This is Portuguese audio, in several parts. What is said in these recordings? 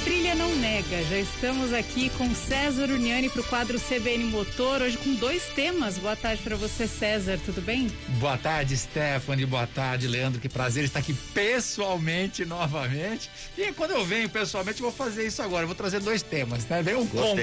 Trilha não nega, já estamos aqui com César Uniani para o quadro CBN Motor, hoje com 2 temas. Boa tarde para você, César, tudo bem? Boa tarde, Stephanie, boa tarde, Leandro, que prazer estar aqui pessoalmente novamente. E quando eu venho pessoalmente, eu vou fazer isso agora, eu vou trazer 2 temas, né? Vem um combo.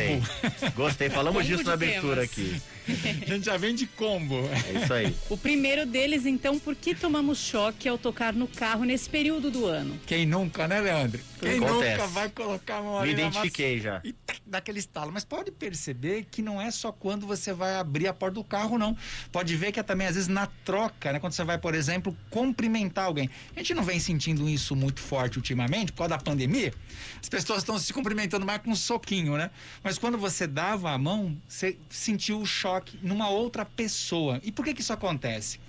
Gostei, falamos Combo disso na abertura temas aqui. A gente já vem de combo. É isso aí. O primeiro deles, então, por que tomamos choque ao tocar no carro nesse período do ano? Quem nunca, né, Leandro? Quem Acontece. nunca vai colocar a mão Me ali identifiquei já. e dá aquele estalo. Mas pode perceber que não é só quando você vai abrir a porta do carro, não. Pode ver que é também, às vezes, na troca, né? Quando você vai, por exemplo, cumprimentar alguém. A gente não vem sentindo isso muito forte ultimamente, por causa da pandemia. As pessoas estão se cumprimentando mais com um soquinho, né? Mas quando você dava a mão, você sentiu o choque numa outra pessoa. E por que isso acontece?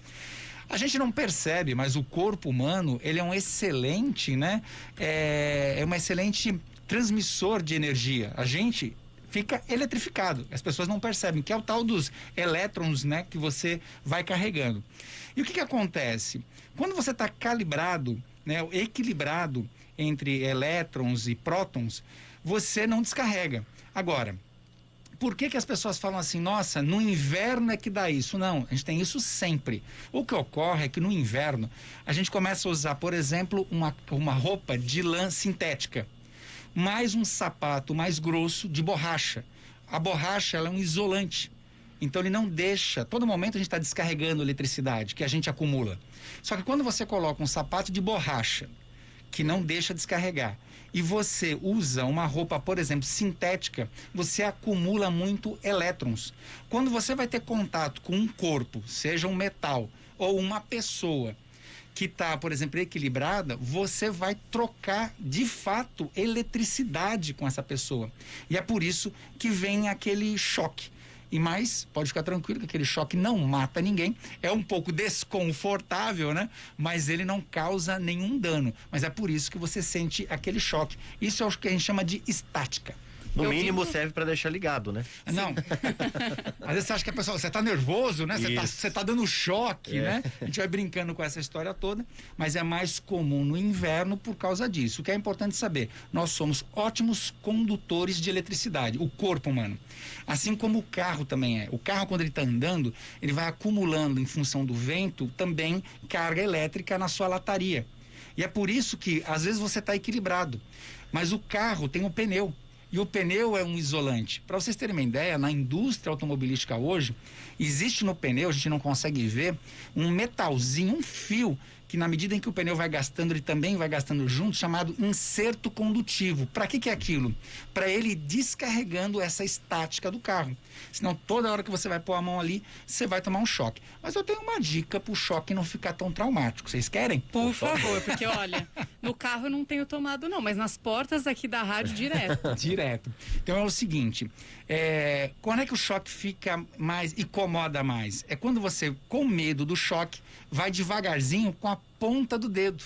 A gente não percebe, mas o corpo humano, ele é um excelente, né? É um excelente transmissor de energia. A gente fica eletrificado. As pessoas não percebem, que é o tal dos elétrons, né? Que você vai carregando. E o que acontece? Quando você está calibrado, né? Equilibrado entre elétrons e prótons, você não descarrega. Agora, por que as pessoas falam assim, nossa, no inverno é que dá isso? Não, a gente tem isso sempre. O que ocorre é que no inverno a gente começa a usar, por exemplo, uma roupa de lã sintética, mais um sapato mais grosso de borracha. A borracha, ela é um isolante. Então ele não deixa, todo momento a gente está descarregando eletricidade que a gente acumula. Só que quando você coloca um sapato de borracha, que não deixa descarregar, e você usa uma roupa, por exemplo, sintética, você acumula muito elétrons. Quando você vai ter contato com um corpo, seja um metal ou uma pessoa que está, por exemplo, equilibrada, você vai trocar, de fato, eletricidade com essa pessoa. E é por isso que vem aquele choque. E mais, pode ficar tranquilo que aquele choque não mata ninguém, é um pouco desconfortável, né? Mas ele não causa nenhum dano. Mas é por isso que você sente aquele choque. Isso é o que a gente chama de estática. No mínimo serve para deixar ligado, né? Não. Às vezes você acha que a pessoa, você tá nervoso, né? Você tá dando choque, né? A gente vai brincando com essa história toda, mas é mais comum no inverno por causa disso. O que é importante saber, nós somos ótimos condutores de eletricidade, o corpo humano. Assim como o carro também é. O carro, quando ele está andando, ele vai acumulando, em função do vento, também carga elétrica na sua lataria. E é por isso que, às vezes, você está equilibrado. Mas o carro tem um pneu. E o pneu é um isolante. Para vocês terem uma ideia, na indústria automobilística hoje, existe no pneu, a gente não consegue ver, um metalzinho, um fio, que na medida em que o pneu vai gastando, ele também vai gastando junto, chamado inserto condutivo. Para que é aquilo? Para ele ir descarregando essa estática do carro. Senão toda hora que você vai pôr a mão ali, você vai tomar um choque. Mas eu tenho uma dica para o choque não ficar tão traumático. Vocês querem? Por favor, porque olha, no carro eu não tenho tomado não, mas nas portas aqui da rádio direto. Direto. Então é o seguinte, quando é que o choque fica mais, incomoda mais? É quando você, com medo do choque, vai devagarzinho com a ponta do dedo.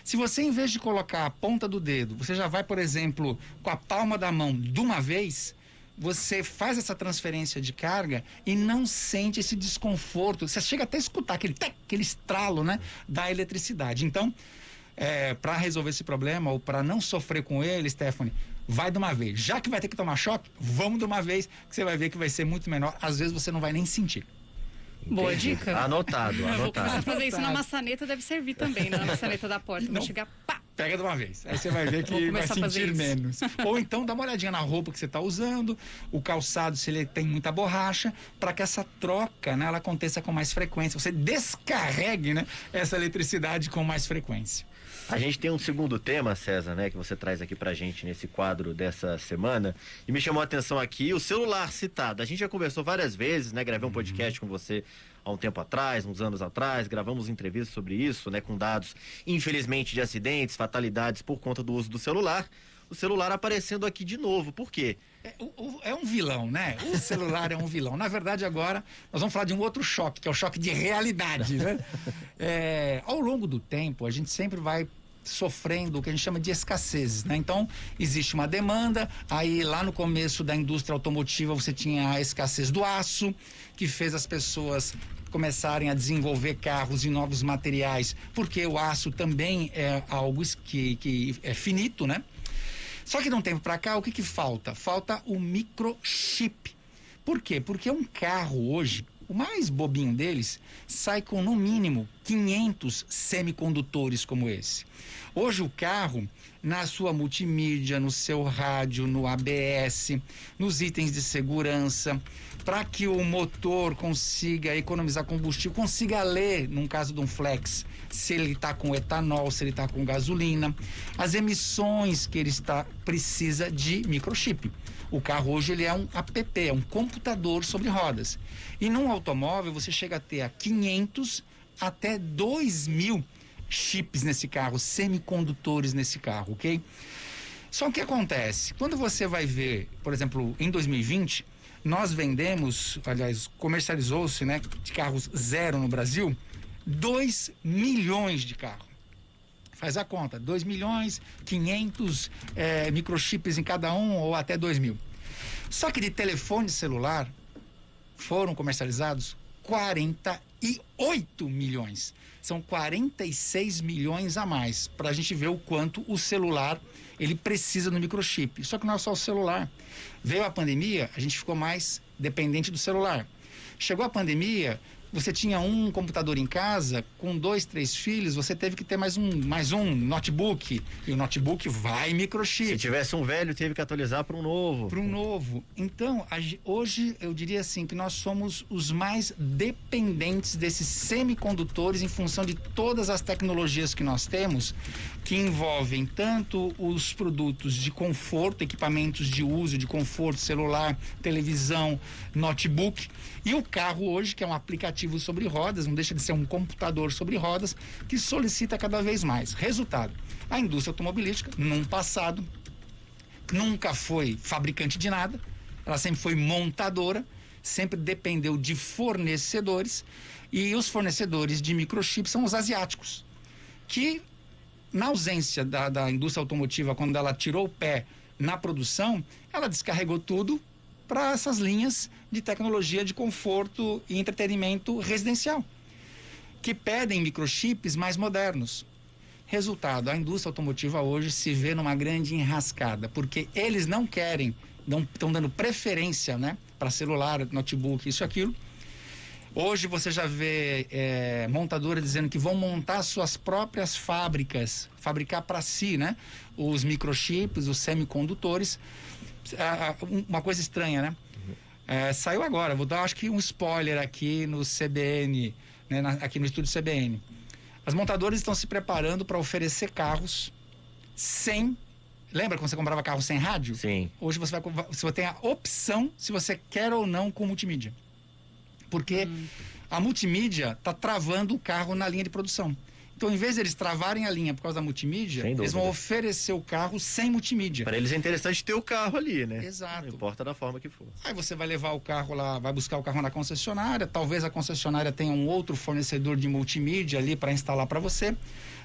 Se você, em vez de colocar a ponta do dedo, você já vai, por exemplo, com a palma da mão de uma vez, você faz essa transferência de carga e não sente esse desconforto. Você chega até a escutar aquele estralo, né, da eletricidade. Então, para resolver esse problema ou para não sofrer com ele, Stephanie, vai de uma vez. Já que vai ter que tomar choque, vamos de uma vez, que você vai ver que vai ser muito menor. Às vezes você não vai nem sentir. Boa dica. Anotado. Vou começar a fazer isso na maçaneta, deve servir também, na maçaneta da porta. Não. Vou chegar, pá! Pega de uma vez. Aí você vai ver que vai sentir menos. Ou então dá uma olhadinha na roupa que você está usando, o calçado, se ele tem muita borracha, para que essa troca, né, ela aconteça com mais frequência. Você descarregue, né, essa eletricidade com mais frequência. A gente tem um segundo tema, César, né, que você traz aqui pra gente nesse quadro dessa semana, e me chamou a atenção aqui o celular citado. A gente já conversou várias vezes, né, gravei um podcast com você há um tempo atrás, uns anos atrás, gravamos entrevistas sobre isso, né, com dados, infelizmente, de acidentes, fatalidades por conta do uso do celular. O celular aparecendo aqui de novo, por quê? É um vilão, né? O celular é um vilão. Na verdade, agora, nós vamos falar de um outro choque, que é o choque de realidade, né? Ao longo do tempo, a gente sempre vai sofrendo o que a gente chama de escassez, né? Então, existe uma demanda, aí lá no começo da indústria automotiva você tinha a escassez do aço, que fez as pessoas começarem a desenvolver carros e novos materiais, porque o aço também é algo que é finito, né? Só que de um tempo para cá, o que falta? Falta o microchip. Por quê? Porque um carro hoje, o mais bobinho deles, sai com no mínimo 500 semicondutores como esse. Hoje o carro, na sua multimídia, no seu rádio, no ABS, nos itens de segurança, para que o motor consiga economizar combustível, consiga ler, num caso de um flex, se ele está com etanol, se ele está com gasolina, as emissões que ele precisa de microchip. O carro hoje ele é um app, é um computador sobre rodas. E num automóvel você chega a ter 500 até 2.000 chips nesse carro, semicondutores nesse carro, ok? Só que o que acontece? Quando você vai ver, por exemplo, em 2020, nós vendemos, aliás, comercializou-se, né, de carros zero no Brasil, 2 milhões de carros. Faz a conta, 2 milhões, 500 microchips em cada um, ou até 2.000. Só que de telefone celular foram comercializados 48 milhões. São 46 milhões a mais, para a gente ver o quanto o celular ele precisa do microchip. Só que não é só o celular. Veio a pandemia, a gente ficou mais dependente do celular. Chegou a pandemia, você tinha um computador em casa, com 2, 3 filhos, você teve que ter mais um notebook, e o notebook vai microchip. Se tivesse um velho, teve que atualizar para um novo. Para um novo. Então, hoje eu diria assim, que nós somos os mais dependentes desses semicondutores em função de todas as tecnologias que nós temos, que envolvem tanto os produtos de conforto, equipamentos de uso, de conforto, celular, televisão, notebook, e o carro hoje, que é um aplicativo sobre rodas, não deixa de ser um computador sobre rodas, que solicita cada vez mais. Resultado, a indústria automobilística, num passado, nunca foi fabricante de nada, ela sempre foi montadora, sempre dependeu de fornecedores, e os fornecedores de microchips são os asiáticos, que na ausência da indústria automotiva, quando ela tirou o pé na produção, ela descarregou tudo para essas linhas de tecnologia de conforto e entretenimento residencial, que pedem microchips mais modernos. Resultado, a indústria automotiva hoje se vê numa grande enrascada, porque eles não querem, estão dando preferência, né, para celular, notebook, isso e aquilo. Hoje você já vê montadoras dizendo que vão montar suas próprias fábricas, fabricar para si, né, os microchips, os semicondutores. Uma coisa estranha, né? Saiu agora, vou dar acho que um spoiler aqui no CBN, né, aqui no estúdio CBN. As montadoras estão se preparando para oferecer carros sem... Lembra quando você comprava carro sem rádio? Sim. Hoje você tem a opção se você quer ou não com multimídia. Porque a multimídia está travando o carro na linha de produção. Então, em vez de eles travarem a linha por causa da multimídia, eles vão oferecer o carro sem multimídia. Para eles é interessante ter o carro ali, né? Exato. Não importa da forma que for. Aí você vai levar o carro lá, vai buscar o carro na concessionária, talvez a concessionária tenha um outro fornecedor de multimídia ali para instalar para você.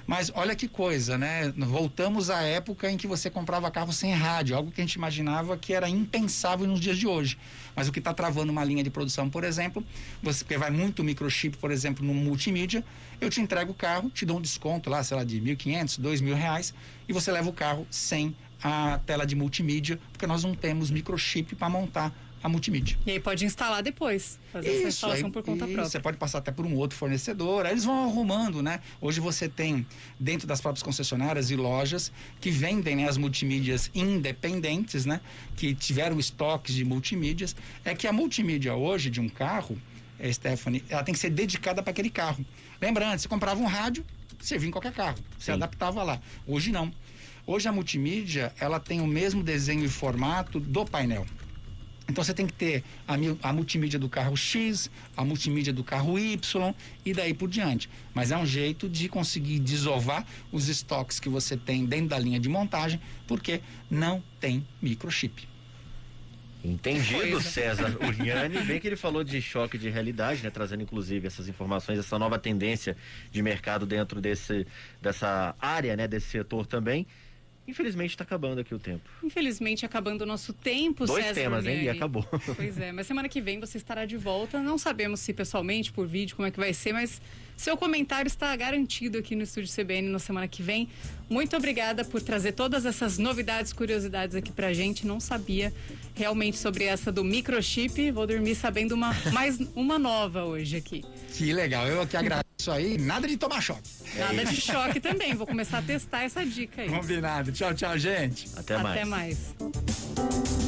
Mas olha que coisa, né? Voltamos à época em que você comprava carro sem rádio, algo que a gente imaginava que era impensável nos dias de hoje. Mas o que está travando uma linha de produção, por exemplo, porque vai muito microchip, por exemplo, no multimídia, eu te entrego o carro, te dou um desconto lá, sei lá, de R$1.500, R$2.000, e você leva o carro sem a tela de multimídia, porque nós não temos microchip para montar a multimídia. E aí pode instalar depois, fazer essa instalação por conta própria. Você pode passar até por um outro fornecedor, aí eles vão arrumando, né? Hoje você tem, dentro das próprias concessionárias e lojas, que vendem, né, as multimídias independentes, né? Que tiveram estoques de multimídias. É que a multimídia hoje de um carro, Stephanie, ela tem que ser dedicada para aquele carro. Lembrando, você comprava um rádio, você vinha em qualquer carro, você adaptava lá. Hoje não. Hoje a multimídia, ela tem o mesmo desenho e formato do painel. Então você tem que ter a multimídia do carro X, a multimídia do carro Y e daí por diante. Mas é um jeito de conseguir desovar os estoques que você tem dentro da linha de montagem, porque não tem microchip. Entendido, César Uriani. Bem que ele falou de choque de realidade, né? Trazendo inclusive essas informações, essa nova tendência de mercado dentro dessa área, né? Desse setor também. Infelizmente está acabando aqui o tempo. Infelizmente acabando o nosso tempo, Dois César temas, Uriani. hein? E acabou. Pois é, mas semana que vem você estará de volta. Não sabemos se pessoalmente, por vídeo, como é que vai ser, mas Seu comentário está garantido aqui no Estúdio CBN na semana que vem. Muito obrigada por trazer todas essas novidades, curiosidades aqui pra gente. Não sabia realmente sobre essa do microchip. Vou dormir sabendo mais uma nova hoje aqui. Que legal, eu que agradeço aí. Nada de tomar choque. Nada de choque também. Vou começar a testar essa dica aí. Combinado. Tchau, tchau, gente. Até mais. Até mais.